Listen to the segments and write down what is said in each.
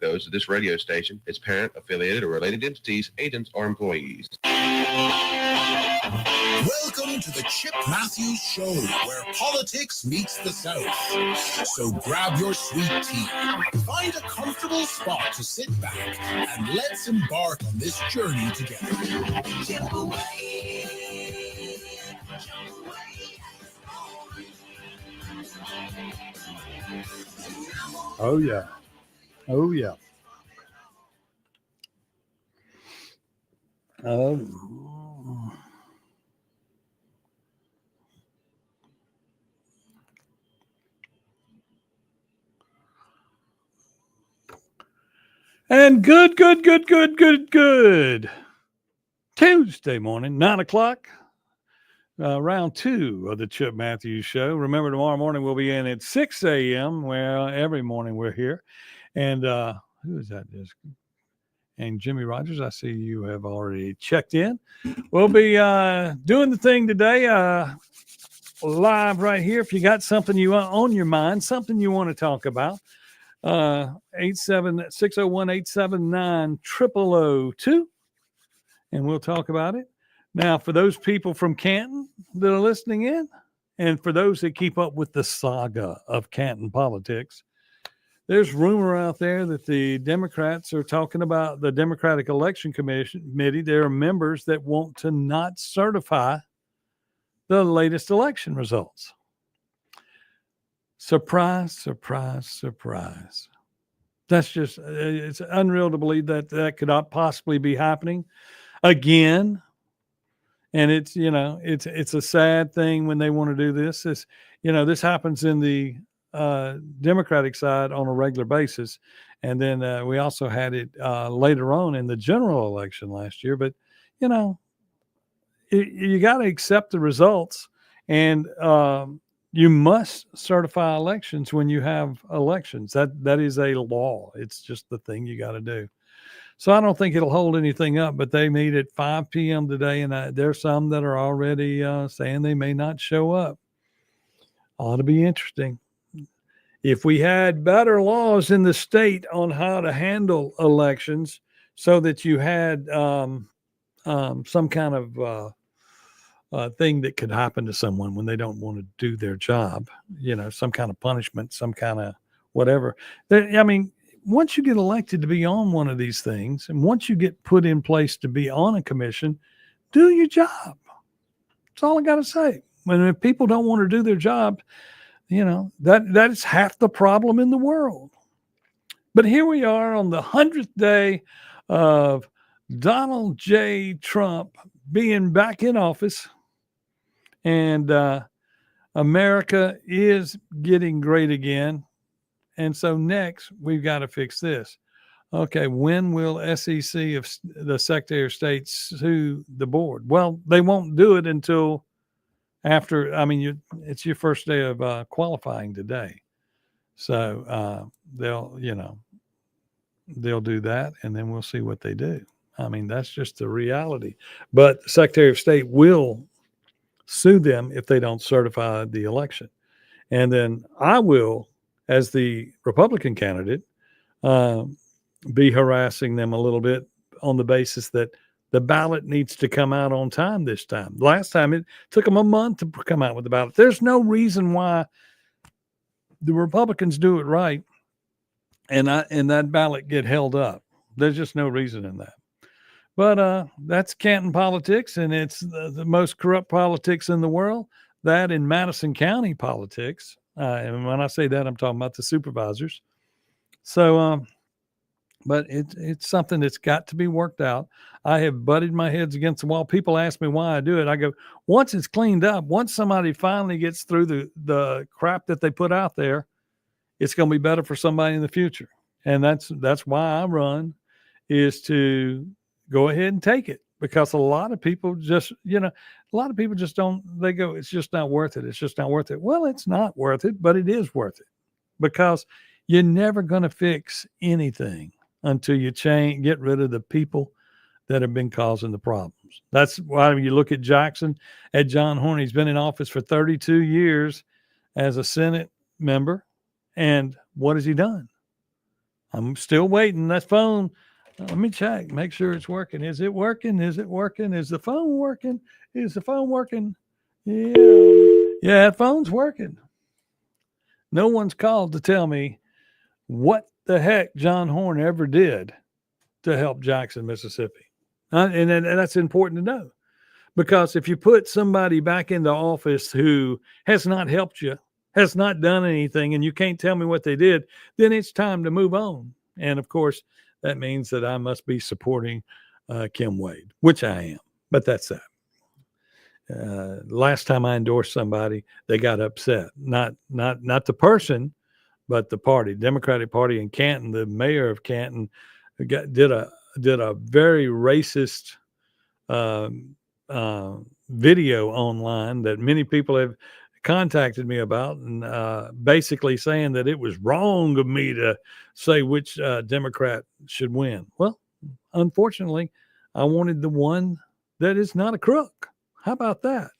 those of this radio station, its parent, affiliated, or related entities, agents, or employees. Welcome to the Chip Matthews Show, where politics meets the South. So grab your sweet tea, find a comfortable spot to sit back, and let's embark on this journey together. Jump away. Jump away. Oh, yeah. Oh, yeah. And good Tuesday morning, 9 o'clock, round 2 of the Chip Matthews Show. Remember, tomorrow morning we'll be in at 6 a.m., where every morning we're here. And who is that? And Jimmy Rogers, I see you have already checked in. We'll be doing the thing today live right here. If you got something you want on your mind, something you want to talk about, 601-879-0002, and we'll talk about it. Now, for those people from Canton that are listening in, and for those that keep up with the saga of Canton politics, there's rumor out there that the Democrats are talking about the Democratic Election Committee. There are members that want to not certify the latest election results. Surprise, surprise, surprise. That's just, it's unreal to believe that that could not possibly be happening again. And it's, it's a sad thing when they want to do this. This happens in the Democratic side on a regular basis. And then we also had it later on in the general election last year. But, you got to accept the results. And you must certify elections when you have elections. That is a law. It's just the thing you got to do. So I don't think it'll hold anything up, but they meet at 5 p.m. today, and there's some that are already saying they may not show up. Ought to be interesting. If we had better laws in the state on how to handle elections so that you had some kind of thing that could happen to someone when they don't want to do their job, some kind of punishment, some kind of whatever. Once you get elected to be on one of these things, and once you get put in place to be on a commission, do your job. That's all I got to say. If people don't want to do their job, that is half the problem in the world. But here we are on the 100th day of Donald J. Trump being back in office, and America is getting great again. And so next, we've got to fix this. Okay, when will SEC of the Secretary of State sue the board? Well, they won't do it until after, it's your first day of qualifying today. So they'll do that, and then we'll see what they do. That's just the reality. But the Secretary of State will sue them if they don't certify the election. And then I will, as the Republican candidate, be harassing them a little bit on the basis that the ballot needs to come out on time this time. Last time it took them a month to come out with the ballot. There's no reason why the Republicans do it right and that ballot get held up. There's just no reason in that. But that's Canton politics, and it's the most corrupt politics in the world. That in Madison County politics. And when I say that, I'm talking about the supervisors. So, but it's something that's got to be worked out. I have butted my heads against the wall. People ask me why I do it. I go, once it's cleaned up, once somebody finally gets through the crap that they put out there, it's going to be better for somebody in the future. And that's why I run, is to go ahead and take it. Because a lot of people just don't, they go, it's just not worth it. It's just not worth it. Well, it's not worth it, but it is worth it, because you're never going to fix anything until you get rid of the people that have been causing the problems. That's why you look at Jackson, at John Horn. He's been in office for 32 years as a Senate member. And what has he done? I'm still waiting. That phone, let me check, make sure it's working. Is it working? Is it working? Is the phone working? Is the phone working? Yeah. Yeah, that phone's working. No one's called to tell me what the heck John Horn ever did to help Jackson, Mississippi. And that's important to know, because if you put somebody back into office who has not helped you, has not done anything, and you can't tell me what they did, then it's time to move on. And of course, that means that I must be supporting Kim Wade, which I am. But that's that. Last time I endorsed somebody, they got upset. Not the person, but the party, Democratic Party in Canton. The mayor of Canton did a very racist video online that many people have contacted me about, and basically saying that it was wrong of me to say which Democrat should win. Well, unfortunately, I wanted the one that is not a crook. How about that?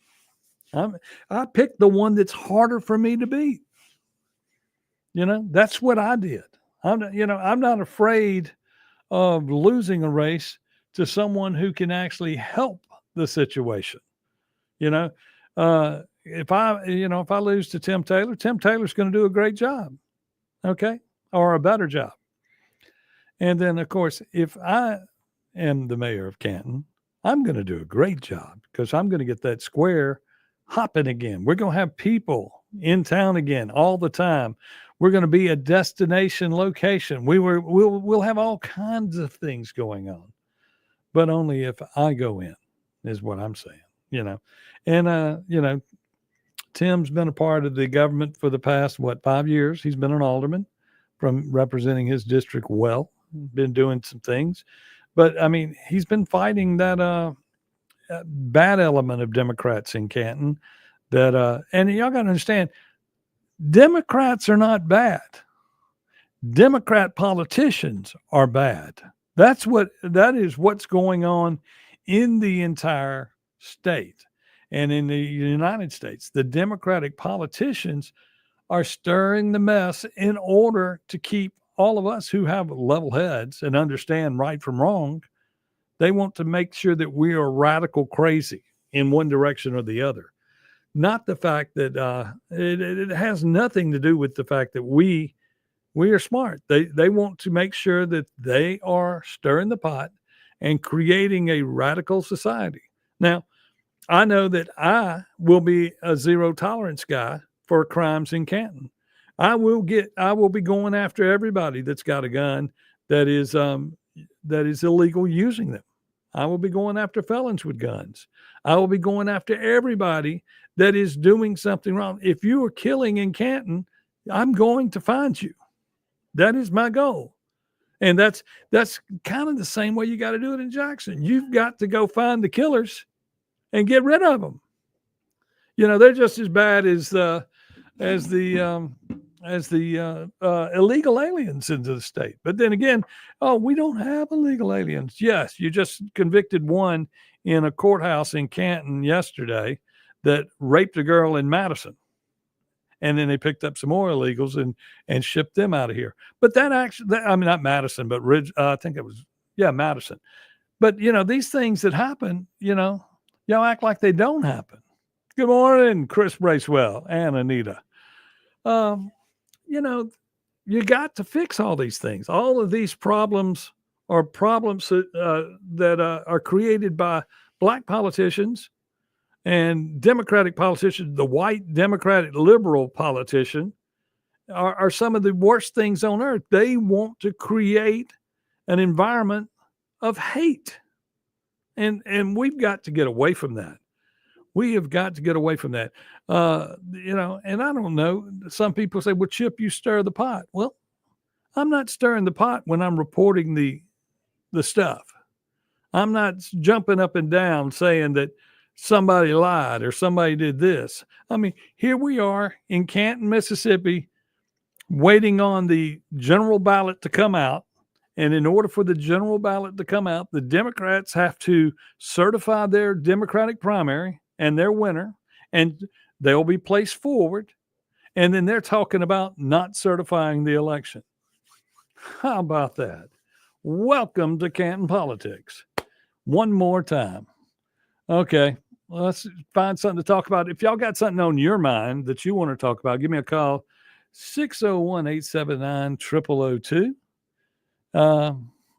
I picked the one that's harder for me to beat. That's what I did. I'm not afraid of losing a race to someone who can actually help the situation. If I lose to Tim Taylor's going to do a great job. Okay. Or a better job. And then of course, if I am the mayor of Canton, I'm going to do a great job, because I'm going to get that square hopping again. We're going to have people in town again all the time. We're going to be a destination location. We'll have all kinds of things going on, but only if I go in, is what I'm saying, And, Tim's been a part of the government for the past, 5 years. He's been an alderman from representing his district well, been doing some things. But, I mean, he's been fighting that bad element of Democrats in Canton that, and y'all got to understand, Democrats are not bad. Democrat politicians are bad. That is what's going on in the entire state. And in the United States, the Democratic politicians are stirring the mess in order to keep all of us who have level heads and understand right from wrong. They want to make sure that we are radical crazy in one direction or the other. Not the fact that it has nothing to do with the fact that we are smart. They want to make sure that they are stirring the pot and creating a radical society. Now, I know that I will be a zero tolerance guy for crimes in Canton. I will be going after everybody that's got a gun that is illegal using them. I will be going after felons with guns. I will be going after everybody that is doing something wrong. If you are killing in Canton, I'm going to find you. That is my goal. And that's kind of the same way you got to do it in Jackson. You've got to go find the killers and get rid of them. They're just as bad as the illegal aliens into the state. But then again, we don't have illegal aliens. Yes, you just convicted one in a courthouse in Canton yesterday that raped a girl in Madison. And then they picked up some more illegals and shipped them out of here. But not Madison, but I think it was, Madison. But, these things that happen, y'all act like they don't happen. Good morning, Chris Bracewell and Anita. You got to fix all these things. All of these problems are problems that are created by black politicians and Democratic politicians. The white Democratic liberal politician are some of the worst things on earth. They want to create an environment of hate. And we've got to get away from that. We have got to get away from that. And I don't know. Some people say, well, Chip, you stir the pot. Well, I'm not stirring the pot when I'm reporting the stuff. I'm not jumping up and down saying that somebody lied or somebody did this. I mean, here we are in Canton, Mississippi, waiting on the general ballot to come out. And in order for the general ballot to come out, the Democrats have to certify their Democratic primary and their winner, and they'll be placed forward. And then they're talking about not certifying the election. How about that? Welcome to Canton Politics. One more time. Okay, let's find something to talk about. If y'all got something on your mind that you want to talk about, give me a call, 601-879-0002.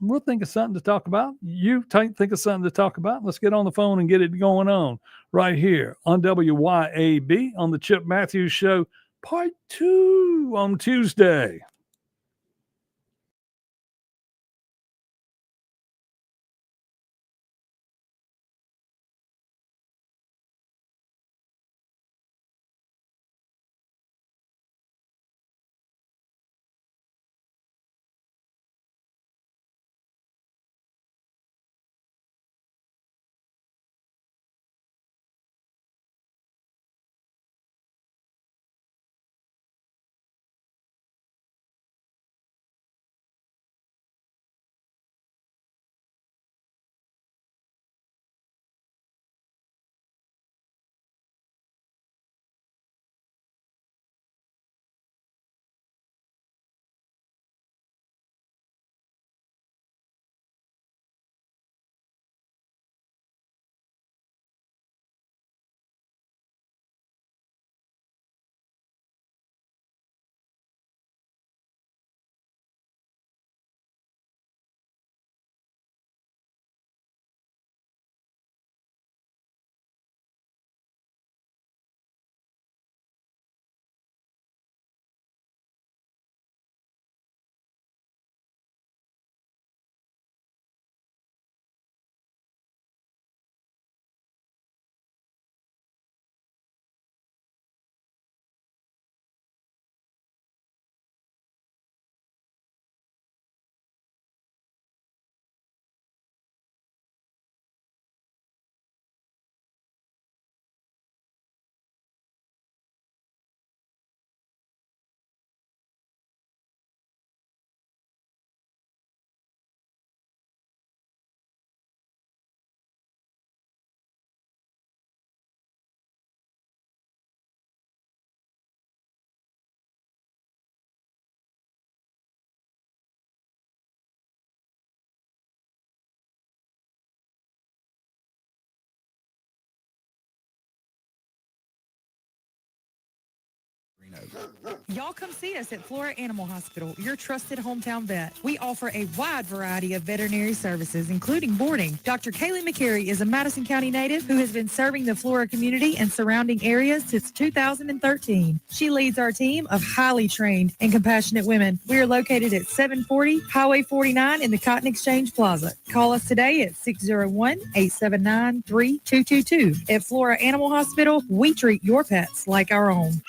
We'll think of something to talk about. You think of something to talk about. Let's get on the phone and get it going on right here on WYAB on the Chip Matthews Show, Part 2 on Tuesday. Y'all come see us at Flora Animal Hospital, your trusted hometown vet. We offer a wide variety of veterinary services, including boarding. Dr. Kaylee McCary is a Madison County native who has been serving the Flora community and surrounding areas since 2013. She leads our team of highly trained and compassionate women. We are located at 740 Highway 49 in the Cotton Exchange Plaza. Call us today at 601-879-3222. At Flora Animal Hospital, we treat your pets like our own.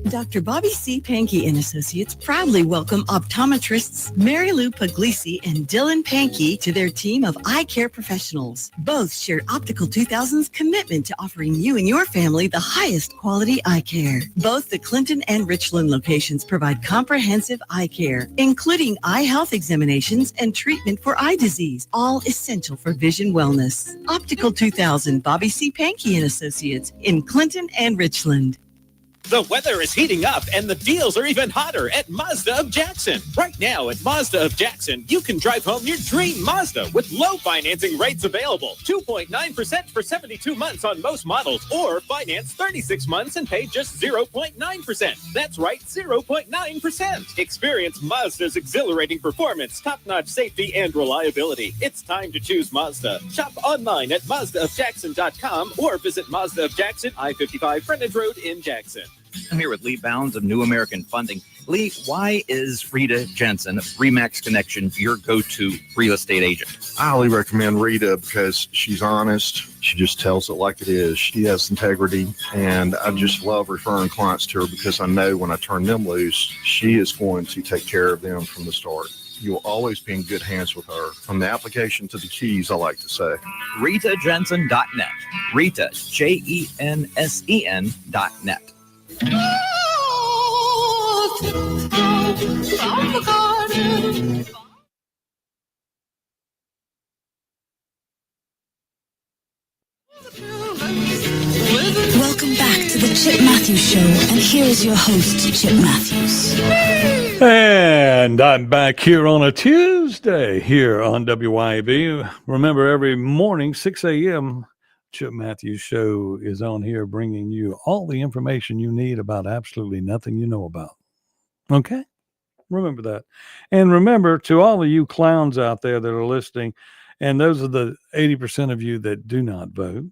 Dr. Bobby C. Pankey and Associates proudly welcome optometrists Mary Lou Puglisi and Dylan Pankey to their team of eye care professionals. Both share Optical 2000's commitment to offering you and your family the highest quality eye care. Both the Clinton and Richland locations provide comprehensive eye care, including eye health examinations and treatment for eye disease, all essential for vision wellness. Optical 2000, Bobby C. Pankey and Associates in Clinton and Richland. The weather is heating up and the deals are even hotter at Mazda of Jackson. Right now at Mazda of Jackson, you can drive home your dream Mazda with low financing rates available. 2.9% for 72 months on most models, or finance 36 months and pay just 0.9%. That's right, 0.9%. Experience Mazda's exhilarating performance, top-notch safety, and reliability. It's time to choose Mazda. Shop online at MazdaofJackson.com or visit Mazda of Jackson, I-55 Frontage Road in Jackson. I'm here with Lee Bounds of New American Funding. Lee, why is Rita Jensen of Remax Connection your go-to real estate agent? I highly recommend Rita because she's honest. She just tells it like it is. She has integrity, and I just love referring clients to her because I know when I turn them loose, she is going to take care of them from the start. You will always be in good hands with her. From the application to the keys, I like to say. RitaJensen.net. Rita, JENSEN.net. Welcome back to the Chip Matthews Show, and here is your host, Chip Matthews. And I'm back here on a Tuesday here on WYAB. Remember, every morning, 6 a.m., Chip Matthews Show is on here bringing you all the information you need about absolutely nothing you know about. Okay? Remember that. And remember, to all of you clowns out there that are listening, and those are the 80% of you that do not vote,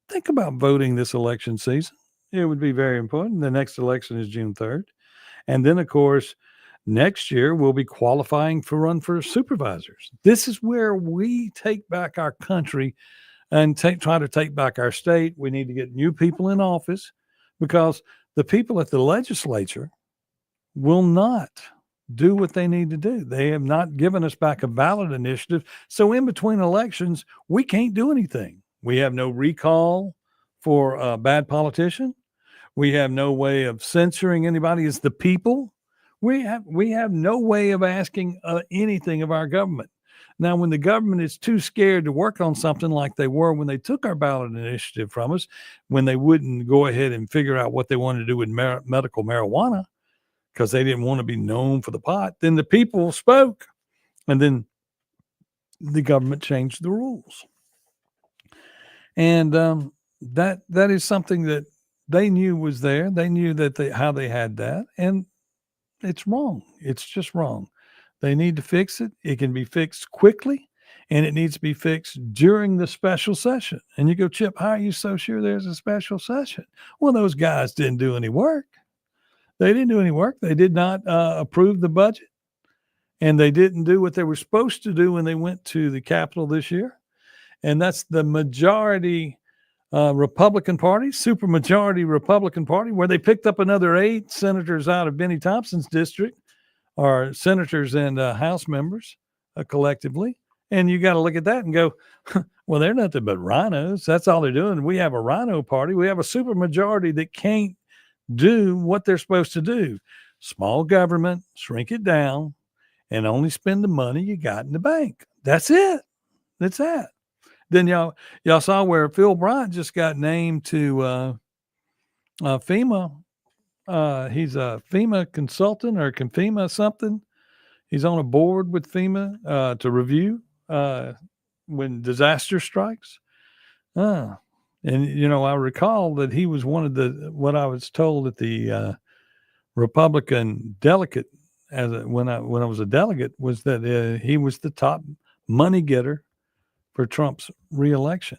think about voting this election season. It would be very important. The next election is June 3rd. And then, of course, next year we'll be qualifying for run for supervisors. This is where we take back our country and try to take back our state. We need to get new people in office because the people at the legislature will not do what they need to do. They have not given us back a ballot initiative. So in between elections, we can't do anything. We have no recall for a bad politician. We have no way of censoring anybody as the people. We have no way of asking anything of our government. Now, when the government is too scared to work on something like they were when they took our ballot initiative from us, when they wouldn't go ahead and figure out what they wanted to do with medical marijuana because they didn't want to be known for the pot, then the people spoke, and then the government changed the rules. And that is something that they knew was there. They knew that how they had that, and it's wrong. It's just wrong. They need to fix it. It can be fixed quickly, and it needs to be fixed during the special session. And you go, Chip, how are you so sure there's a special session? Well, those guys didn't do any work. They didn't do any work. They did not approve the budget, and they didn't do what they were supposed to do when they went to the Capitol this year. And that's the majority Republican Party, supermajority Republican Party, where they picked up another 8 senators out of Benny Thompson's district, or senators and House members collectively. And you got to look at that and go, well, they're nothing but rhinos. That's all they're doing. We have a rhino party. We have a supermajority that can't do what they're supposed to do. Small government, shrink it down, and only spend the money you got in the bank. That's it. That's that. Then y'all saw where Phil Bryant just got named to FEMA. He's a FEMA consultant or FEMA something. He's on a board with FEMA to review when disaster strikes. And I recall that he was one of what I was told at the Republican delegate when I was a delegate was that he was the top money getter for Trump's reelection.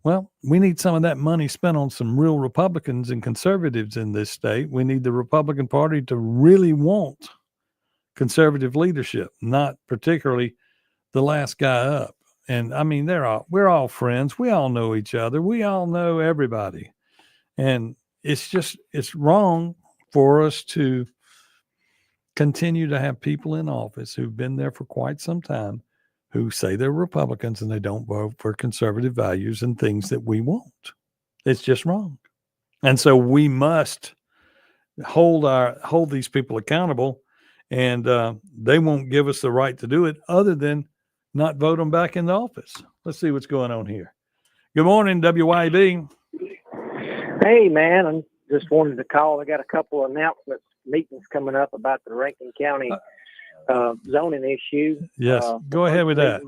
Well, we need some of that money spent on some real Republicans and conservatives in this state. We need the Republican Party to really want conservative leadership, not particularly the last guy up. And I mean, we're all friends. We all know each other. We all know everybody. And it's wrong for us to continue to have people in office who've been there for quite some time who say they're Republicans and they don't vote for conservative values and things that we want. It's just wrong. And so we must hold these people accountable, and they won't give us the right to do it other than not vote them back into office. Let's see what's going on here. Good morning, WYB. Hey, man, I just wanted to call. I got a couple of announcements, meetings coming up about the Rankin County zoning issue. Yes, go ahead with that.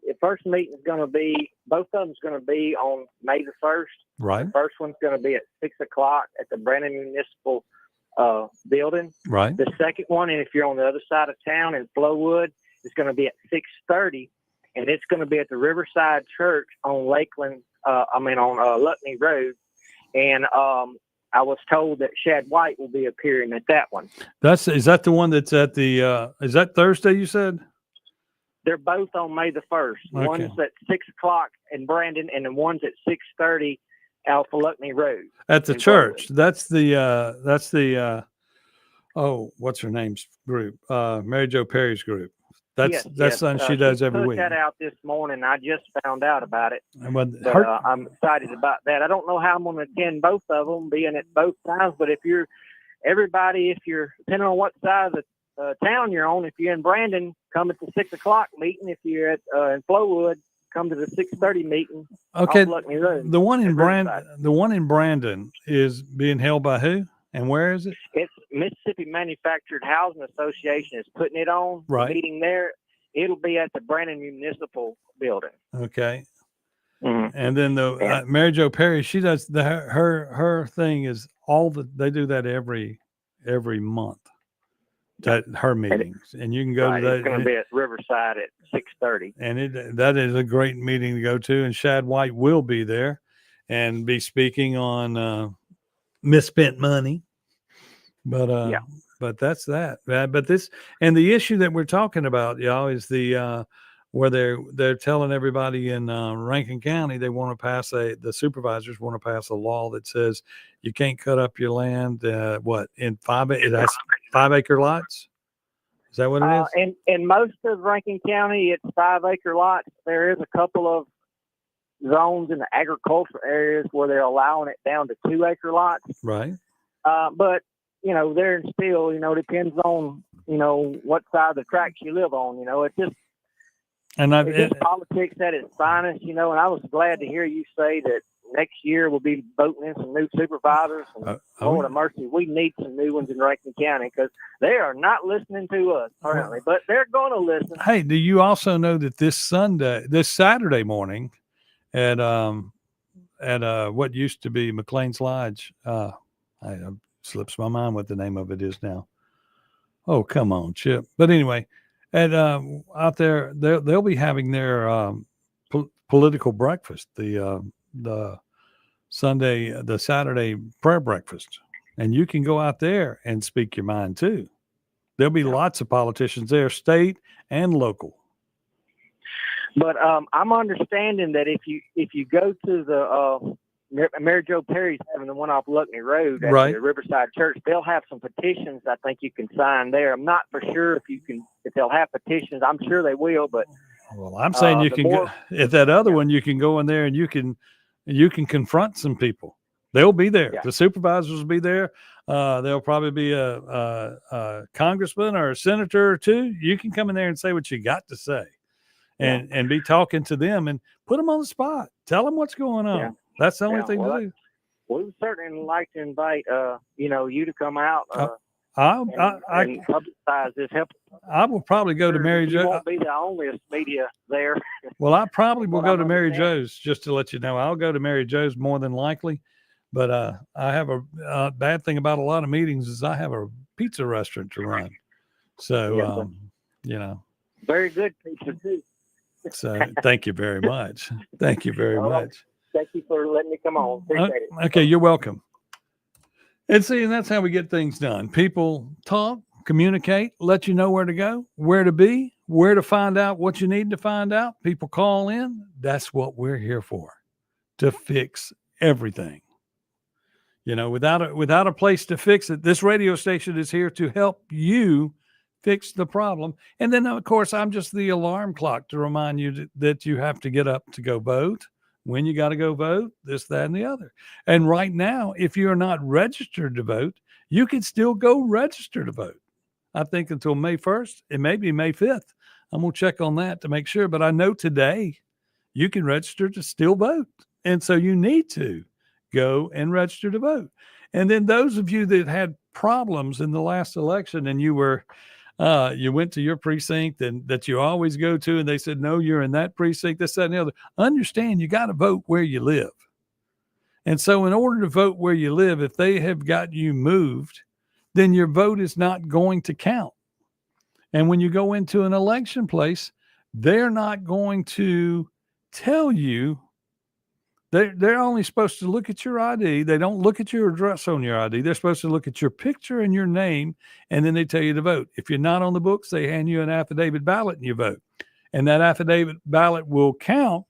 The first meeting is going to be, both of them is going to be on May the 1st. Right. The first one's going to be at 6 o'clock at the Brandon Municipal building. Right. The second one, and if you're on the other side of town in Flowood, it's going to be at 6:30, and it's going to be at the Riverside Church on Lutney Road. And I was told that Shad White will be appearing at that one. Is that the one that's at the, is that Thursday you said? They're both on May the 1st. Okay. One's at 6 o'clock in Brandon, and the one's at 6:30 out for Lutney Road. At the church. That's the what's her name's group? Mary Jo Perry's group. That's something she does every week. Put that out this morning. I just found out about it. But I'm excited about that. I don't know how I'm going to attend both of them, being at both times. But if you're depending on what side of the town you're on, if you're in Brandon, come at the 6 o'clock meeting. If you're at in Flowood, come to the 6:30 meeting. Okay. Off Lutney Road. The one in Brandon is being held by who? And where is it? It's Mississippi Manufactured Housing Association is putting it on. Right. The meeting there. It'll be at the Brandon Municipal Building. Okay. Mm-hmm. And then the Mary Jo Perry, she does her thing is they do that every month. That her meetings, and you can go to that. It's going to be at Riverside at 6:30. And that is a great meeting to go to. And Shad White will be there and be speaking on misspent money. But but that's that. But this and the issue that we're talking about, y'all, is the where they're telling everybody in Rankin County they want to pass the supervisors want to pass a law that says you can't cut up your land in 5-acre lots. Is that what it is? In most of Rankin County, it's 5-acre lots. There is a couple of zones in the agricultural areas where they're allowing it down to 2-acre lots. Right. But they're still, depends on, what side of the tracks you live on. It's just. And it's just politics at its finest, and I was glad to hear you say that next year we'll be voting in some new supervisors. And Lord of mercy, we need some new ones in Rankin County because they are not listening to us apparently, but they're going to listen. Hey, do you also know that this Saturday morning at what used to be McLean's Lodge, slips my mind what the name of it is now. Oh, come on, Chip. But anyway. And out there, they'll be having their political breakfast, the Saturday prayer breakfast, and you can go out there and speak your mind too. There'll be lots of politicians there, state and local. But I'm understanding that if you go to the Mary Jo Perry's having the one off Luckney Road at the Riverside Church, they'll have some petitions I think you can sign there. I'm not for sure if they'll have petitions. I'm sure they will, but I'm saying you can go at that other one. You can go in there and you can confront some people. They'll be there. Yeah. The supervisors will be there. There'll probably be a congressman or a senator or two. You can come in there and say what you got to say, and be talking to them and put them on the spot. Tell them what's going on. Yeah. That's the only thing to do. We would certainly like to invite, you to come out and publicize this. I will probably go to Mary Jo. You won't be the only media there. Well, I probably will go to Mary Jo's, just to let you know. I'll go to Mary Jo's more than likely. But I have a bad thing about a lot of meetings is I have a pizza restaurant to run. So, Very good pizza, too. So thank you very much. Thank you very much. Thank you for letting me come on. Appreciate it. Okay, you're welcome. And that's how we get things done. People talk, communicate, let you know where to go, where to be, where to find out what you need to find out. People call in. That's what we're here for, to fix everything. Without a place to fix it, this radio station is here to help you fix the problem. And then, of course, I'm just the alarm clock to remind you that you have to get up to go vote. When you got to go vote, this, that, and the other. And right now, if you're not registered to vote, you can still go register to vote. I think until May 1st, it may be May 5th. I'm going to check on that to make sure. But I know today you can register to still vote. And so you need to go and register to vote. And then those of you that had problems in the last election and you went to your precinct and that you always go to, and they said, no, you're in that precinct, this, that, and the other. Understand, you got to vote where you live. And so in order to vote where you live, if they have got you moved, then your vote is not going to count. And when you go into an election place, they're not going to tell you. They're only supposed to look at your ID. They don't look at your address on your ID. They're supposed to look at your picture and your name, and then they tell you to vote. If you're not on the books, they hand you an affidavit ballot and you vote. And that affidavit ballot will count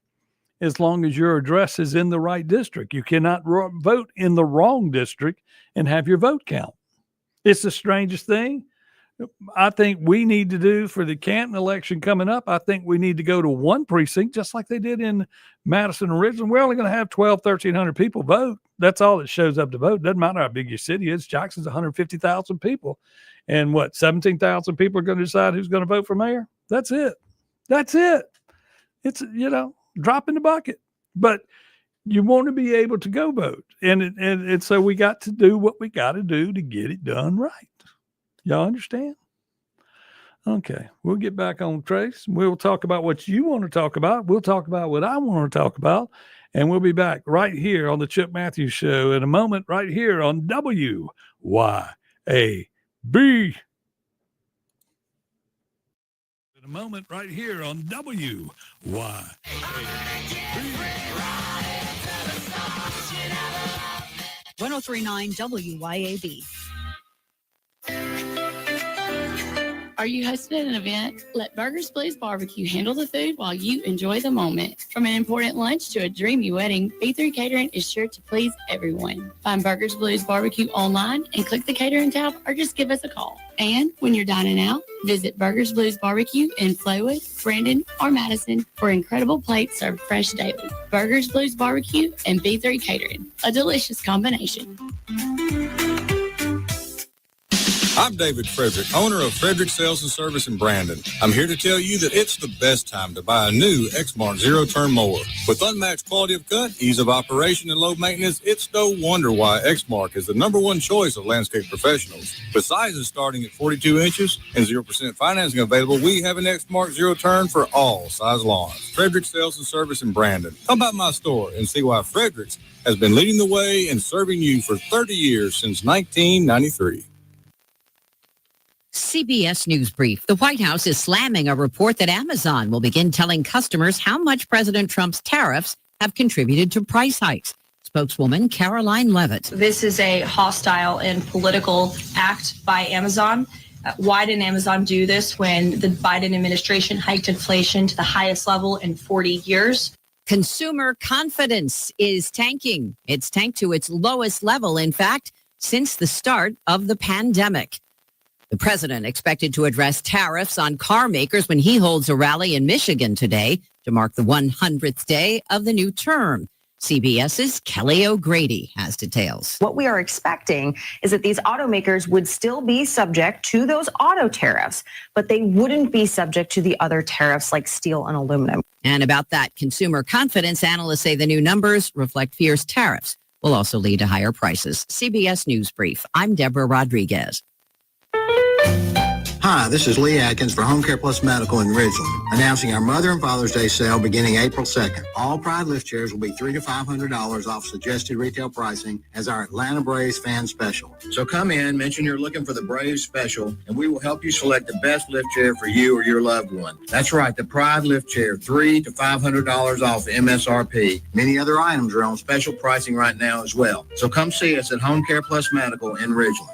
as long as your address is in the right district. You cannot vote in the wrong district and have your vote count. It's the strangest thing. I think we need to do for the Canton election coming up. I think we need to go to one precinct, just like they did in Madison originally. We're only going to have 1,300 people vote. That's all that shows up to vote. Doesn't matter how big your city is. Jackson's 150,000 people. And 17,000 people are going to decide who's going to vote for mayor? That's it. That's it. It's, drop in the bucket. But You want to be able to go vote. And so we got to do what we got to do to get it done right. Y'all understand? Okay, we'll get back on Trace. We'll talk about what you want to talk about. We'll talk about what I want to talk about. And we'll be back right here on the Chip Matthews Show in a moment, right here on WYAB. In a moment, right here on WYAB. 1039 WYAB. Are you hosting an event? Let Burgers Blues Barbecue handle the food while you enjoy the moment. From an important lunch to a dreamy wedding, B3 Catering is sure to please everyone. Find Burgers Blues Barbecue online and click the catering tab or just give us a call. And when you're dining out, visit Burgers Blues Barbecue in Flowood, Brandon, or Madison for incredible plates served fresh daily. Burgers Blues Barbecue and B3 Catering, a delicious combination. I'm David Frederick, owner of Frederick Sales and Service in Brandon. I'm here to tell you that it's the best time to buy a new Exmark zero-turn mower. With unmatched quality of cut, ease of operation, and low maintenance, it's no wonder why Exmark is the #1 choice of landscape professionals. With sizes starting at 42 inches and 0% financing available, we have an Exmark zero-turn for all size lawns. Frederick Sales and Service in Brandon. Come by my store and see why Frederick's has been leading the way and serving you for 30 years since 1993. CBS News Brief. The White House is slamming a report that Amazon will begin telling customers how much President Trump's tariffs have contributed to price hikes. Spokeswoman Caroline Levitt. This is a hostile and political act by Amazon. Why didn't Amazon do this when the Biden administration hiked inflation to the highest level in 40 years? Consumer confidence is tanking. It's tanked to its lowest level, in fact, since the start of the pandemic. The president expected to address tariffs on car makers when he holds a rally in Michigan today to mark the 100th day of the new term. CBS's Kelly O'Grady has details. What we are expecting is that these automakers would still be subject to those auto tariffs, but they wouldn't be subject to the other tariffs like steel and aluminum. And about that consumer confidence, analysts say the new numbers reflect fears tariffs will also lead to higher prices. CBS News Brief. I'm Deborah Rodriguez. Hi, this is Lee Atkins for Home Care Plus Medical in Ridgeland, announcing our Mother and Father's Day sale beginning April 2nd. All Pride lift chairs will be $300 to $500 off suggested retail pricing as our Atlanta Braves fan special. So come in, mention you're looking for the Braves special, and we will help you select the best lift chair for you or your loved one. That's right, the Pride lift chair, $300 to $500 off MSRP. Many other items are on special pricing right now as well. So come see us at Home Care Plus Medical in Ridgeland.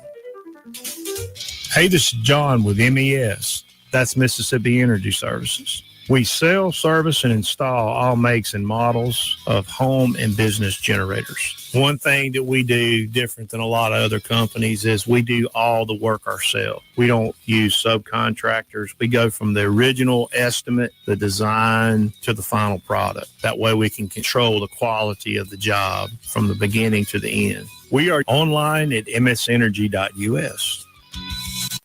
Hey, this is John with MES. That's Mississippi Energy Services. We sell, service, and install all makes and models of home and business generators. One thing that we do different than a lot of other companies is we do all the work ourselves. We don't use subcontractors. We go from the original estimate, the design, to the final product. That way we can control the quality of the job from the beginning to the end. We are online at msenergy.us.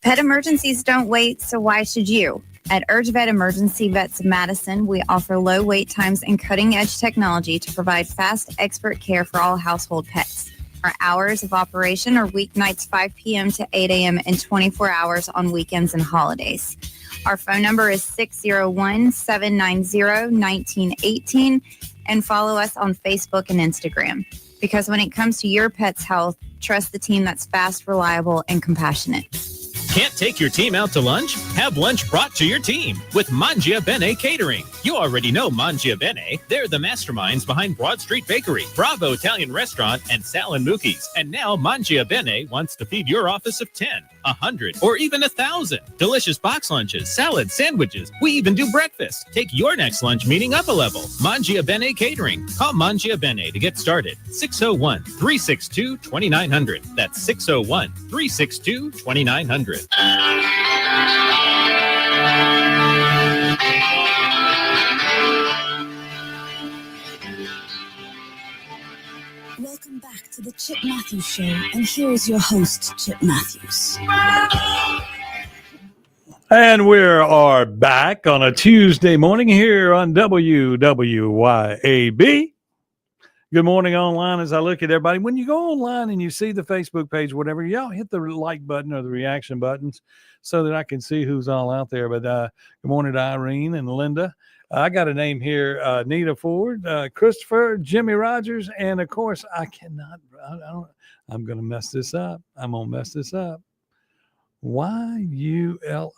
Pet emergencies don't wait, so why should you? At UrgeVet Emergency Vets of Madison, we offer low wait times and cutting-edge technology to provide fast, expert care for all household pets. Our hours of operation are weeknights 5 p.m. to 8 a.m. and 24 hours on weekends and holidays. Our phone number is 601-790-1918 and follow us on Facebook and Instagram. Because when it comes to your pet's health, trust the team that's fast, reliable, and compassionate. Can't take your team out to lunch? Have lunch brought to your team with Mangia Bene Catering. You already know Mangia Bene. They're the masterminds behind Broad Street Bakery, Bravo Italian Restaurant, and Sal and Mookie's. And now Mangia Bene wants to feed your office of 10, 100, or even 1,000. Delicious box lunches, salads, sandwiches. We even do breakfast. Take your next lunch meeting up a level. Mangia Bene Catering. Call Mangia Bene to get started. 601-362-2900. That's 601-362-2900. Welcome back to the Chip Matthews Show, and here is your host, Chip Matthews. And we are back on a Tuesday morning here on WWYAB. Good morning online as I look at everybody. When you go online and you see the Facebook page, whatever, y'all hit the like button or the reaction buttons so that I can see who's all out there. But good morning to Irene and Linda. I got a name here, Nita Ford, Christopher, Jimmy Rogers, and of course, I'm going to mess this up. I'm going to mess this up. Yuliya.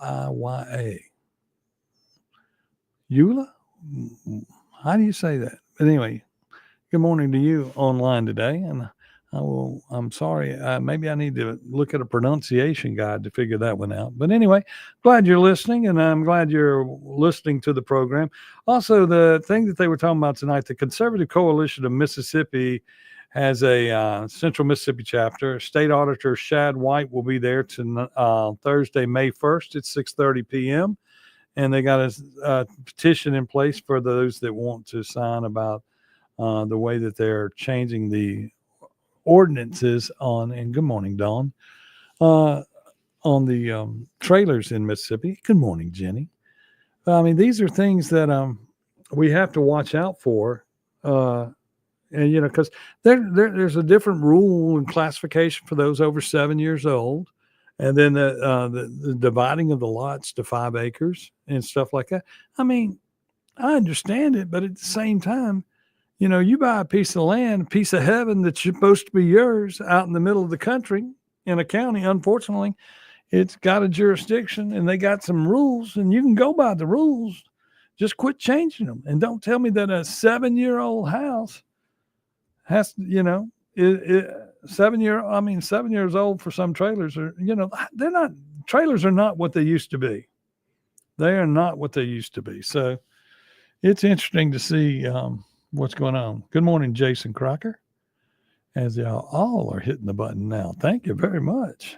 Eula? How do you say that? But anyway, good morning to you online today. And I'm sorry, maybe I need to look at a pronunciation guide to figure that one out. But anyway, glad you're listening, and I'm glad you're listening to the program. Also, the thing that they were talking about tonight, the Conservative Coalition of Mississippi has a Central Mississippi chapter. State Auditor Shad White will be there to Thursday, May 1st at 6:30 p.m. And they got a petition in place for those that want to sign about the way that they're changing the ordinances on, and good morning, Dawn, on the trailers in Mississippi. Good morning, Jenny. I mean, these are things that we have to watch out for. And, you know, because there's a different rule and classification for those over 7 years old. And then the dividing of the lots to 5 acres and stuff like that. I mean, I understand it, but at the same time, you know, you buy a piece of land, a piece of heaven that's supposed to be yours out in the middle of the country in a county. Unfortunately, it's got a jurisdiction and they got some rules, and you can go by the rules. Just quit changing them. And don't tell me that a 7-year-old house has, you know, 7 years old for some trailers are, you know, trailers are not what they used to be. They are not what they used to be. So it's interesting to see what's going on. Good morning, Jason Crocker, as y'all all are hitting the button now. Thank you very much.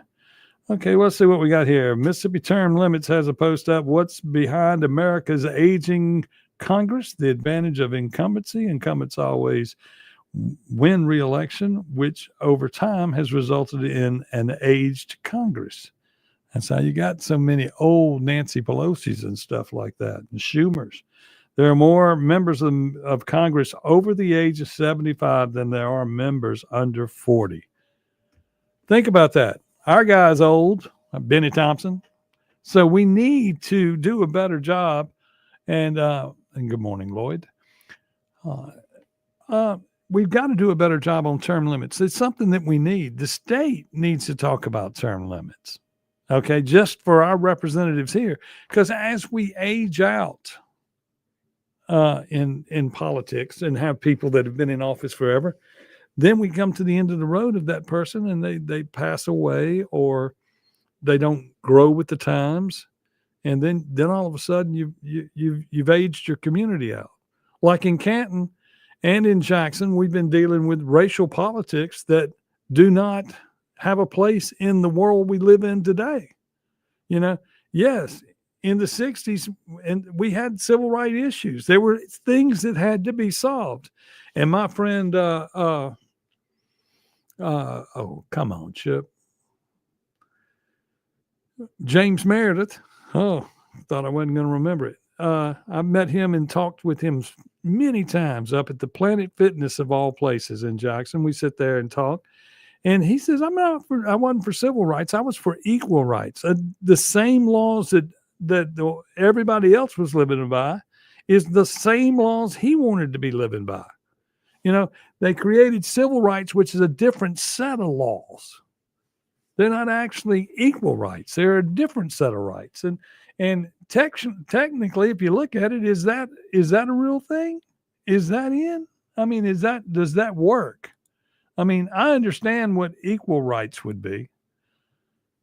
Okay, let's see what we got here. Mississippi Term Limits has a post up. What's behind America's aging Congress? The advantage of incumbency. Incumbents always win re-election, which over time has resulted in an aged Congress. That's how you got so many old Nancy Pelosi's and stuff like that, and Schumers. There are more members of Congress over the age of 75 than there are members under 40. Think about that. Our guy's old, Benny Thompson. So we need to do a better job. And good morning, Lloyd. We've got to do a better job on term limits. It's something that we need. The state needs to talk about term limits. Okay, just for our representatives here. Because as we age out, in politics and have people that have been in office forever, then we come to the end of the road of that person and they pass away or they don't grow with the times, and then all of a sudden you've aged your community out. Like in Canton and in Jackson, we've been dealing with racial politics that do not have a place in the world we live in today. You know, yes, in the 60s, and we had civil rights issues. There were things that had to be solved. And my friend, oh, come on, Chip. James Meredith. Oh, thought I wasn't going to remember it. I met him and talked with him many times up at the Planet Fitness of all places in Jackson. We sit there and talk. And he says, I wasn't for civil rights. I was for equal rights. The same laws that everybody else was living by is the same laws he wanted to be living by. You know, they created civil rights, which is a different set of laws. They're not actually equal rights. They're a different set of rights. And technically, if you look at it, is that a real thing? Is that in? I mean, does that work? I mean, I understand what equal rights would be,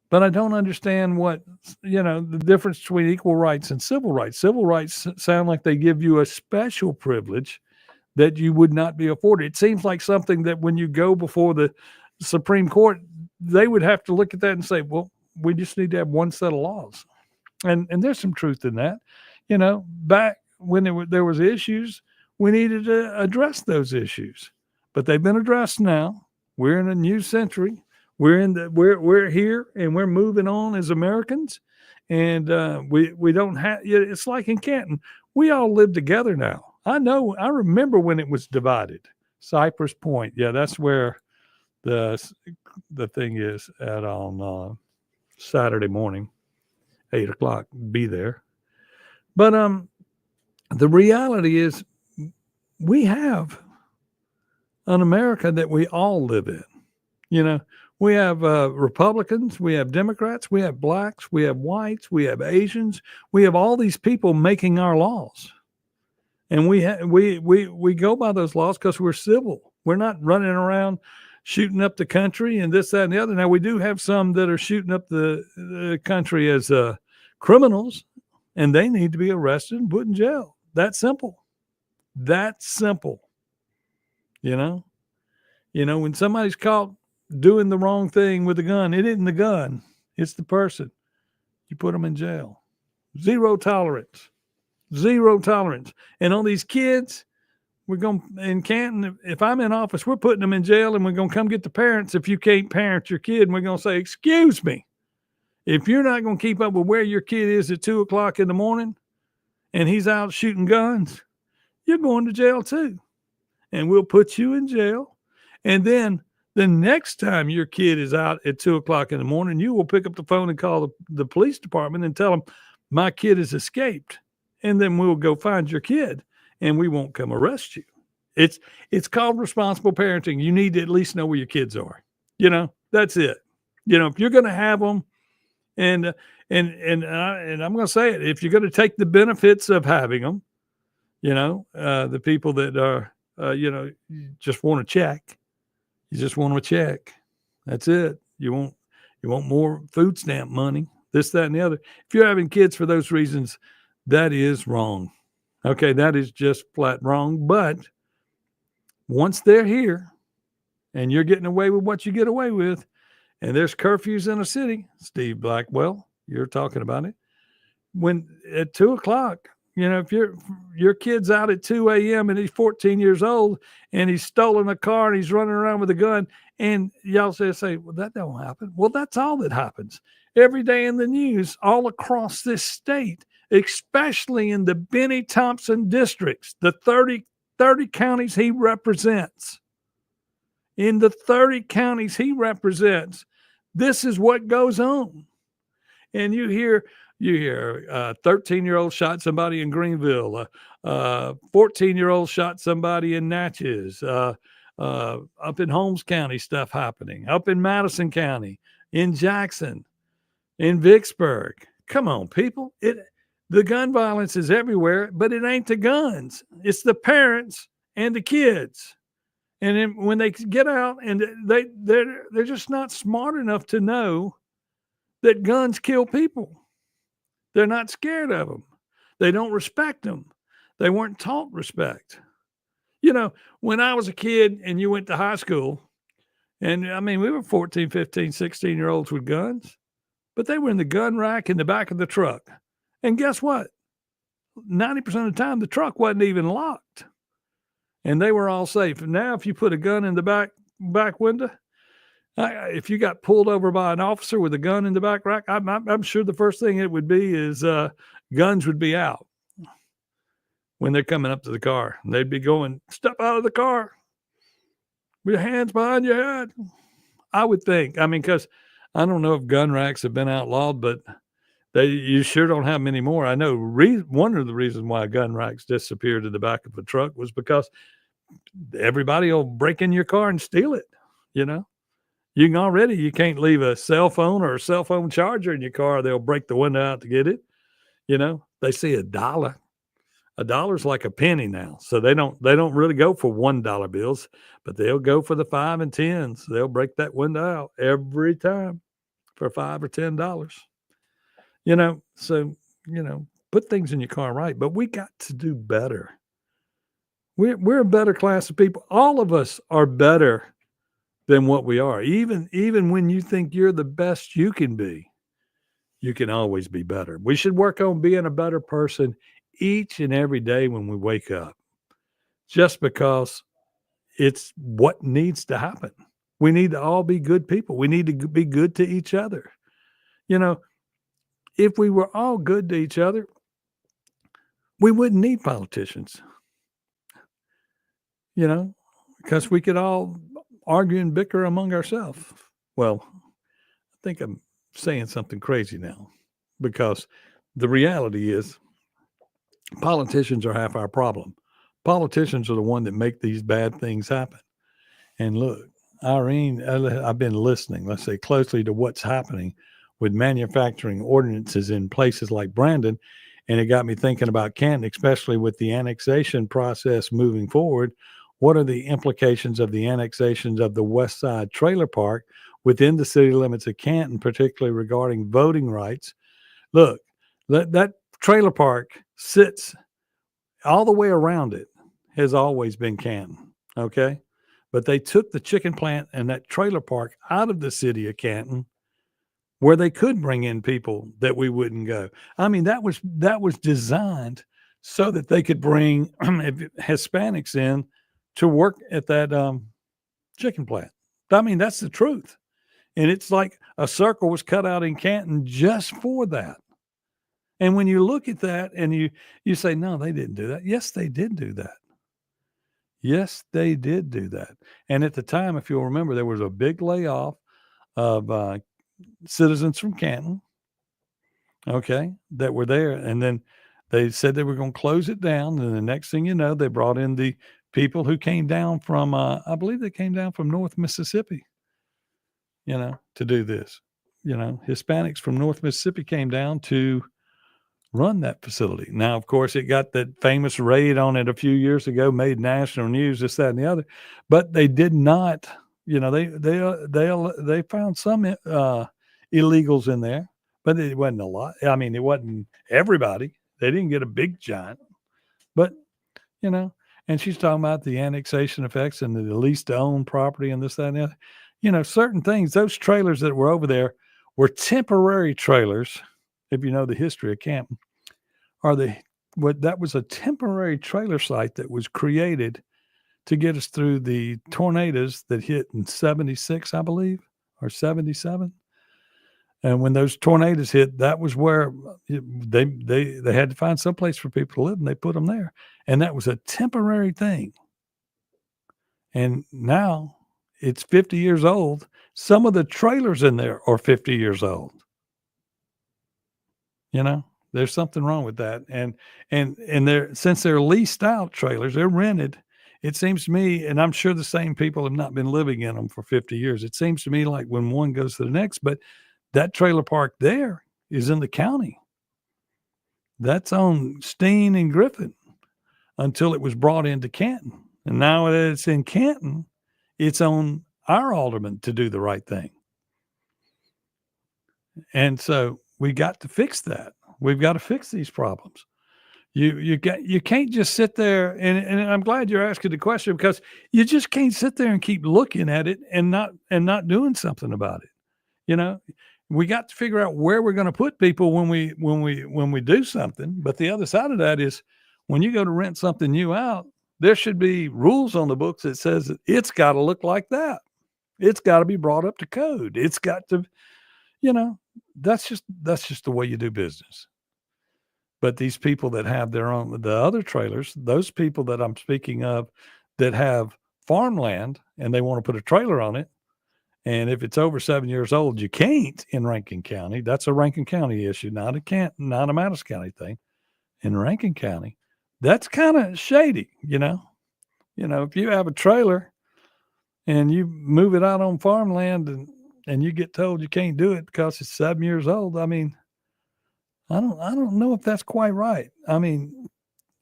but I don't understand what, you know, the difference between equal rights and civil rights. Civil rights sound like they give you a special privilege that you would not be afforded. It seems like something that when you go before the Supreme Court, they would have to look at that and say, well, we just need to have one set of laws. And there's some truth in that. You know, back when there was issues, we needed to address those issues. But they've been addressed now. We're in a new century. We're here and we're moving on as Americans. And we don't have, it's like in Canton, we all live together now. I remember when it was divided. Cypress Point. Yeah, that's where the thing is at on Saturday morning, 8:00. Be there. But the reality is, we have an America that we all live in. You know, we have Republicans, we have Democrats, we have blacks, we have whites, we have Asians, we have all these people making our laws, and we go by those laws because we're civil. We're not running around shooting up the country and this, that, and the other. Now, we do have some that are shooting up the country as criminals, and they need to be arrested and put in jail. That simple. That simple. You know, when somebody's caught doing the wrong thing with a gun, it isn't the gun, it's the person. You put them in jail. Zero tolerance. Zero tolerance. And on these kids, we're going in Canton, if I'm in office, we're putting them in jail, and we're going to come get the parents if you can't parent your kid. And we're going to say, excuse me, if you're not going to keep up with where your kid is at 2:00 in the morning and he's out shooting guns, you're going to jail too. And we'll put you in jail. And then the next time your kid is out at 2:00 in the morning, you will pick up the phone and call the police department and tell them, my kid has escaped. And then we'll go find your kid, and we won't come arrest you. It's called responsible parenting. You need to at least know where your kids are. That's it. If you're going to have them, and I'm going to say it, if you're going to take the benefits of having them, the people that are, you just want to check. You just want to check. That's it. You want more food stamp money, this, that, and the other. If you're having kids for those reasons, that is wrong. Okay, that is just flat wrong. But once they're here and you're getting away with what you get away with, and there's curfews in a city, Steve Blackwell, you're talking about it. When at 2:00, if your kid's out at 2 a.m. and he's 14 years old and he's stolen a car and he's running around with a gun, and y'all say, well, that don't happen. Well, that's all that happens every day in the news all across this state, especially in the Benny Thompson districts, the 30 counties he represents. In the 30 counties he represents, this is what goes on. And you hear a 13-year-old shot somebody in Greenville, 14-year-old shot somebody in Natchez, up in Holmes County, stuff happening, up in Madison County, in Jackson, in Vicksburg. Come on, people. The gun violence is everywhere, but it ain't the guns. It's the parents and the kids. And then when they get out, and they're just not smart enough to know that guns kill people. They're not scared of them. They don't respect them. They weren't taught respect. When I was a kid and you went to high school, and we were 14, 15, 16-year-olds with guns, but they were in the gun rack in the back of the truck. And guess what? 90% of the time, the truck wasn't even locked. And they were all safe. And now if you put a gun in the back window, if you got pulled over by an officer with a gun in the back rack, I'm sure the first thing it would be is guns would be out when they're coming up to the car. And they'd be going, step out of the car with your hands behind your head. I would think. Because I don't know if gun racks have been outlawed, but you sure don't have many more. I know one of the reasons why gun racks disappeared in the back of a truck was because everybody will break in your car and steal it. You can't leave a cell phone or a cell phone charger in your car. They'll break the window out to get it. They see $1. $1's like a penny now. So they don't really go for $1 bills, but they'll go for the 5 and 10s. They'll break that window out every time for $5 or $10. So, put things in your car right, but we got to do better. We're a better class of people. All of us are better than what we are. Even when you think you're the best you can be, you can always be better. We should work on being a better person each and every day when we wake up, just because it's what needs to happen. We need to all be good people. We need to be good to each other. If we were all good to each other, we wouldn't need politicians. because we could all argue and bicker among ourselves. Well, I think I'm saying something crazy now, because the reality is politicians are half our problem. Politicians are the one that make these bad things happen. And look, Irene, I've been listening, let's say, closely to what's happening with manufacturing ordinances in places like Brandon. And it got me thinking about Canton, especially with the annexation process moving forward. What are the implications of the annexations of the West Side Trailer Park within the city limits of Canton, particularly regarding voting rights? Look, that trailer park sits all the way around it, has always been Canton, okay? But they took the chicken plant and that trailer park out of the city of Canton, where they could bring in people that we wouldn't go. I mean, that was designed so that they could bring Hispanics in to work at that chicken plant. I mean, that's the truth. And it's like a circle was cut out in Canton just for that. And when you look at that and you say, no, they didn't do that. Yes, they did do that. Yes, they did do that. And at the time, if you'll remember, there was a big layoff of citizens from Canton, okay, that were there. And then they said they were going to close it down. And the next thing you know, they brought in the people who came down from, I believe they came down from North Mississippi, to do this. Hispanics from North Mississippi came down to run that facility. Now, of course, it got that famous raid on it a few years ago, made national news, this, that, and the other. But they did not, they found some illegals in there, but it wasn't a lot. I mean, it wasn't everybody. They didn't get a big giant, but and she's talking about the annexation effects and the lease to own property and this, that, and the other. Certain things, those trailers that were over there were temporary trailers. If you know the history of Canton, that was a temporary trailer site that was created to get us through the tornadoes that hit in 76, I believe, or 77. And when those tornadoes hit, that was where they had to find some place for people to live, and they put them there. And that was a temporary thing. And now it's 50 years old. Some of the trailers in there are 50 years old. There's something wrong with that. And since they're leased out trailers, they're rented. It seems to me, and I'm sure the same people have not been living in them for 50 years. It seems to me like when one goes to the next, but that trailer park there is in the county. That's on Steen and Griffin until it was brought into Canton. And now that it's in Canton, it's on our alderman to do the right thing. And so we got to fix that. We've got to fix these problems. You can't just sit there, and I'm glad you're asking the question, because you just can't sit there and keep looking at it and not doing something about it. We got to figure out where we're going to put people when we do something. But the other side of that is, when you go to rent something new out, there should be rules on the books that says that it's got to look like that. It's got to be brought up to code. It's got to, that's just the way you do business. But these people that have the other trailers, those people that I'm speaking of that have farmland and they want to put a trailer on it, and if it's over 7 years old, you can't in Rankin County. That's a Rankin County issue, not a Madison County thing. In Rankin County, that's kind of shady, if you have a trailer and you move it out on farmland and you get told you can't do it because it's 7 years old. I mean, I don't know if that's quite right. I mean,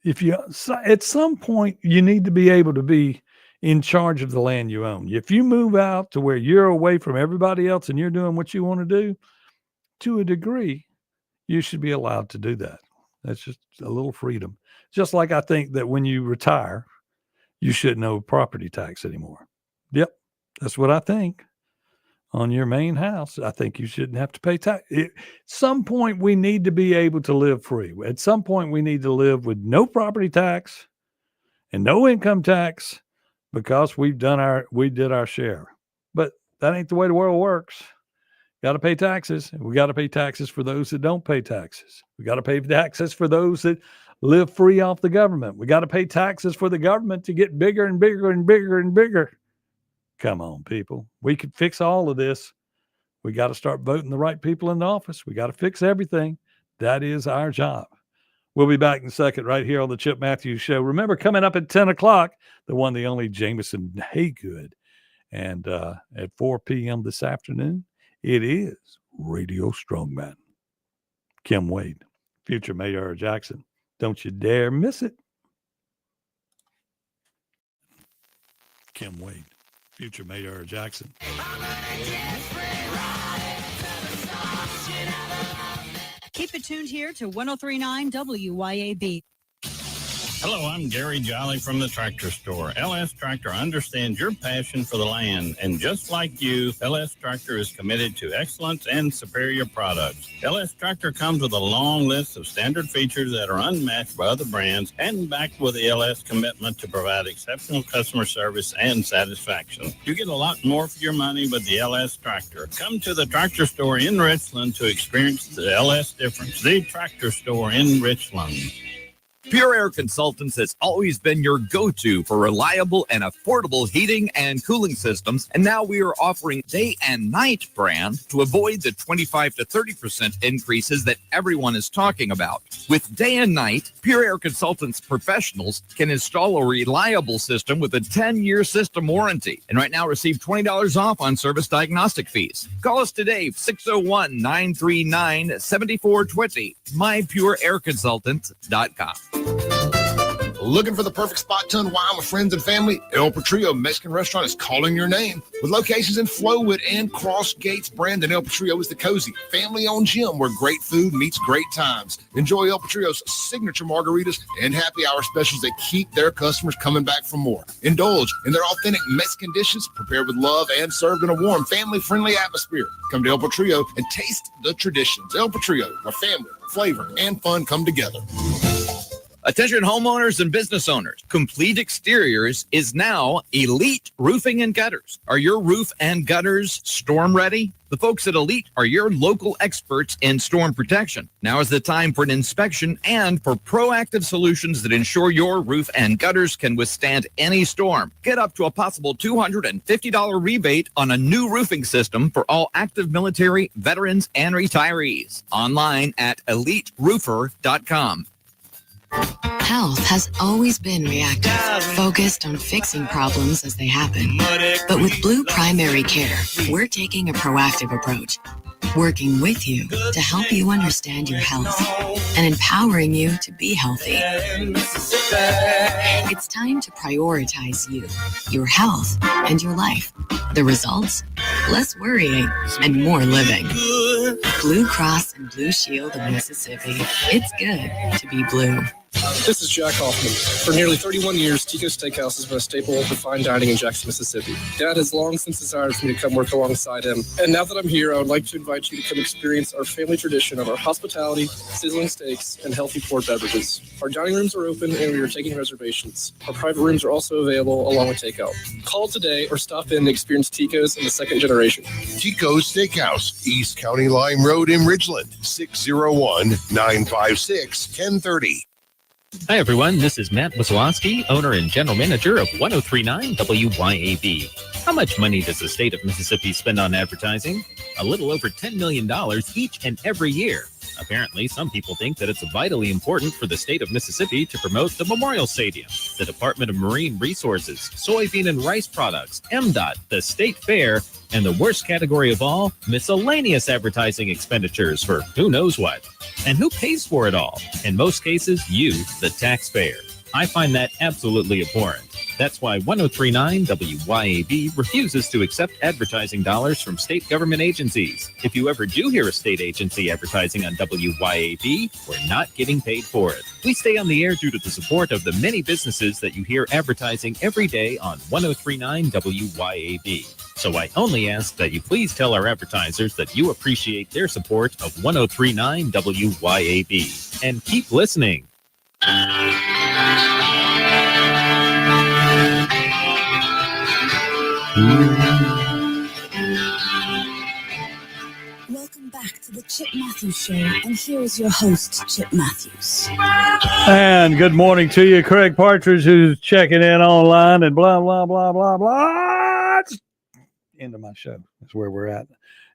at some point you need to be able to be in charge of the land you own. If you move out to where you're away from everybody else and you're doing what you want to do, to a degree, you should be allowed to do that. That's just a little freedom. Just like I think that when you retire, you shouldn't owe property tax anymore. Yep, that's what I think. On your main house, I think you shouldn't have to pay tax. At some point, we need to be able to live free. At some point, we need to live with no property tax and no income tax, because we did our share. But that ain't the way the world works. Got to pay taxes. We got to pay taxes for those that don't pay taxes. We got to pay taxes for those that live free off the government. We got to pay taxes for the government to get bigger and bigger and bigger and bigger. Come on, people. We could fix all of this. We got to start voting the right people in the office. We got to fix everything. That is our job. We'll be back in a second right here on the Chip Matthews Show. Remember, coming up at 10 o'clock, the one, the only Jameson Haygood. And at 4 p.m. this afternoon, it is Radio Strongman. Kim Wade, future Mayor of Jackson. Don't you dare miss it. Kim Wade, future Mayor of Jackson. Keep it tuned here to 103.9 WYAB. Hello, I'm Gary Jolly from the Tractor Store. LS Tractor understands your passion for the land, and just like you, LS Tractor is committed to excellence and superior products. LS Tractor comes with a long list of standard features that are unmatched by other brands and backed with the LS commitment to provide exceptional customer service and satisfaction. You get a lot more for your money with the LS Tractor. Come to the Tractor Store in Richland to experience the LS difference. The Tractor Store in Richland. Pure Air Consultants has always been your go-to for reliable and affordable heating and cooling systems, and now we are offering day and night brand to avoid the 25 to 30% increases that everyone is talking about. With day and night, Pure Air Consultants professionals can install a reliable system with a 10-year system warranty, and right now receive $20 off on service diagnostic fees. Call us today, 601-939-7420, mypureairconsultants.com. Looking for the perfect spot to unwind with friends and family? El Patrio Mexican Restaurant is calling your name. With locations in Flowood and Cross Gates, Brandon, El Patrio is the cozy, family-owned gym where great food meets great times. Enjoy El Patrio's signature margaritas and happy hour specials that keep their customers coming back for more. Indulge in their authentic Mexican dishes prepared with love and served in a warm, family-friendly atmosphere. Come to El Patrio and taste the traditions. El Patrio, where family, flavor, and fun come together. Attention homeowners and business owners. Complete Exteriors is now Elite Roofing and Gutters. Are your roof and gutters storm ready? The folks at Elite are your local experts in storm protection. Now is the time for an inspection and for proactive solutions that ensure your roof and gutters can withstand any storm. Get up to a possible $250 rebate on a new roofing system for all active military, veterans, and retirees. Online at EliteRoofer.com. Health has always been reactive, focused on fixing problems as they happen. But with Blue Primary Care, we're taking a proactive approach, working with you to help you understand your health and empowering you to be healthy. It's time to prioritize you, your health, and your life. The results? Less worrying and more living. Blue Cross and Blue Shield of Mississippi. It's good to be blue. This is Jack Hoffman. For nearly 31 years, Tico's Steakhouse has been a staple of fine dining in Jackson, Mississippi. Dad has long since desired for me to come work alongside him. And now that I'm here, I would like to invite you to come experience our family tradition of our hospitality, sizzling steaks, and healthy poured beverages. Our dining rooms are open and we are taking reservations. Our private rooms are also available along with takeout. Call today or stop in to experience Tico's in the second generation. Tico's Steakhouse, East County Lime Road in Ridgeland, 601-956-1030. Hi, everyone. This is Matt Wazowski, owner and general manager of 103.9 WYAB. How much money does the state of Mississippi spend on advertising? A little over $10 million each and every year. Apparently, some people think that it's vitally important for the state of Mississippi to promote the Memorial Stadium, the Department of Marine Resources, soybean and rice products, MDOT, the State Fair, and the worst category of all, miscellaneous advertising expenditures for who knows what. And who pays for it all? In most cases, you, the taxpayer. I find that absolutely abhorrent. That's why 103.9 WYAB refuses to accept advertising dollars from state government agencies. If you ever do hear a state agency advertising on WYAB, we're not getting paid for it. We stay on the air due to the support of the many businesses that you hear advertising every day on 103.9 WYAB. So I only ask that you please tell our advertisers that you appreciate their support of 103.9 WYAB. And keep listening. Welcome back to the Chip Matthews Show, and here is your host, Chip Matthews. And good morning to you, Craig Partridge, who's checking in online and blah, blah, blah, blah, blah. It's end of my show. That's where we're at.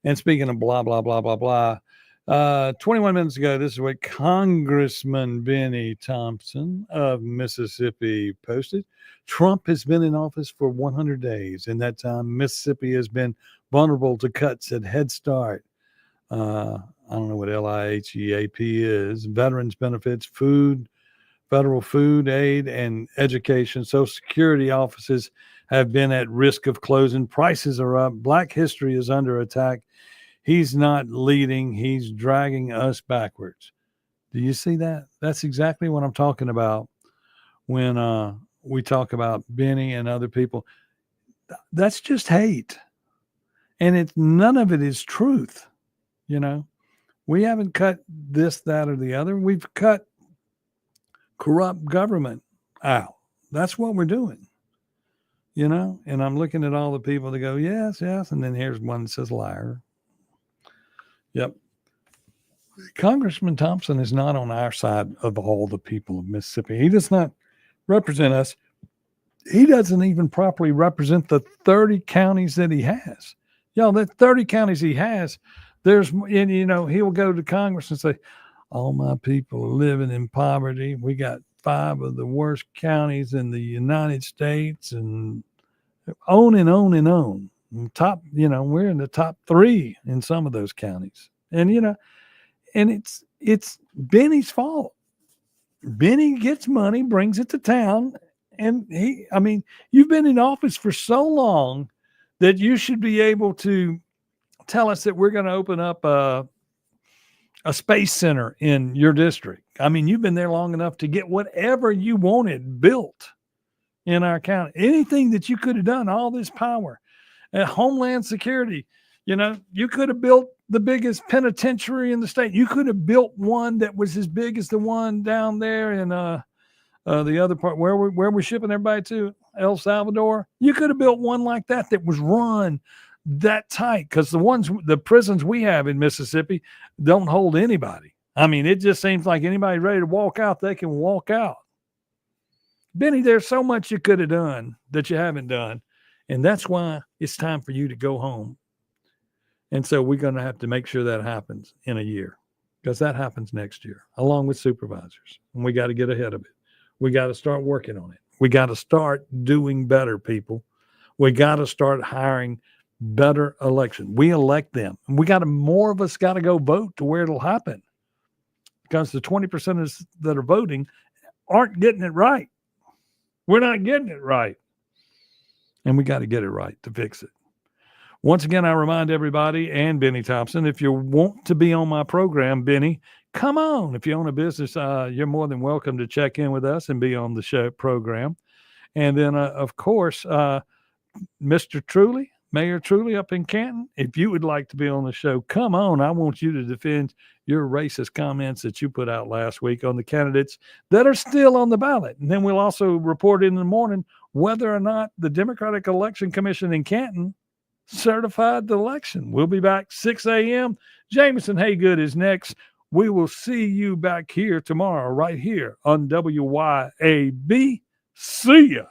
And speaking of blah, blah, blah, blah, blah, 21 minutes ago, this is what Congressman Benny Thompson of Mississippi posted. Trump has been in office for 100 days. In that time, Mississippi has been vulnerable to cuts at Head Start. I don't know what LIHEAP is. Veterans benefits, food, federal food aid, and education. Social Security offices have been at risk of closing. Prices are up. Black history is under attack. He's not leading. He's dragging us backwards. Do you see that? That's exactly what I'm talking about when we talk about Benny and other people. That's just hate. And none of it is truth. You know, we haven't cut this, that, or the other. We've cut corrupt government out. That's what we're doing. You know, and I'm looking at all the people that go, yes, yes. And then here's one that says liar. Yep. Congressman Thompson is not on our side of all the people of Mississippi. He does not represent us. He doesn't even properly represent the 30 counties that he has. Y'all, the 30 counties he has, and you know, he will go to Congress and say, all my people are living in poverty. We got 5 of the worst counties in the United States, and on and on and on. Top, you know, we're in the top 3 in some of those counties. And, you know, and it's Benny's fault. Benny gets money, brings it to town. And you've been in office for so long that you should be able to tell us that we're going to open up a space center in your district. I mean, you've been there long enough to get whatever you wanted built in our county. Anything that you could have done, all this power. Homeland Security, you know, you could have built the biggest penitentiary in the state. You could have built one that was as big as the one down there in the other part where we're shipping everybody to, El Salvador. You could have built one like that was run that tight, because the prisons we have in Mississippi don't hold anybody. I mean, it just seems like anybody ready to walk out, they can walk out. Benny, there's so much you could have done that you haven't done. And that's why it's time for you to go home. And so we're going to have to make sure that happens in a year, because that happens next year, along with supervisors. And we got to get ahead of it. We got to start working on it. We got to start doing better, people. We got to start hiring better election. We elect them. And more of us got to go vote to where it'll happen, because the 20% that are voting aren't getting it right. We're not getting it right. And we got to get it right to fix it. Once again, I remind everybody and Benny Thompson, if you want to be on my program, Benny, come on. If you own a business, you're more than welcome to check in with us and be on the show program. And then, of course, Mr. Truly, Mayor Truly up in Canton, if you would like to be on the show, come on. I want you to defend your racist comments that you put out last week on the candidates that are still on the ballot. And then we'll also report in the morning whether or not the Democratic Election Commission in Canton certified the election. We'll be back 6 a.m. Jameson Haygood is next. We will see you back here tomorrow, right here on WYAB. See ya.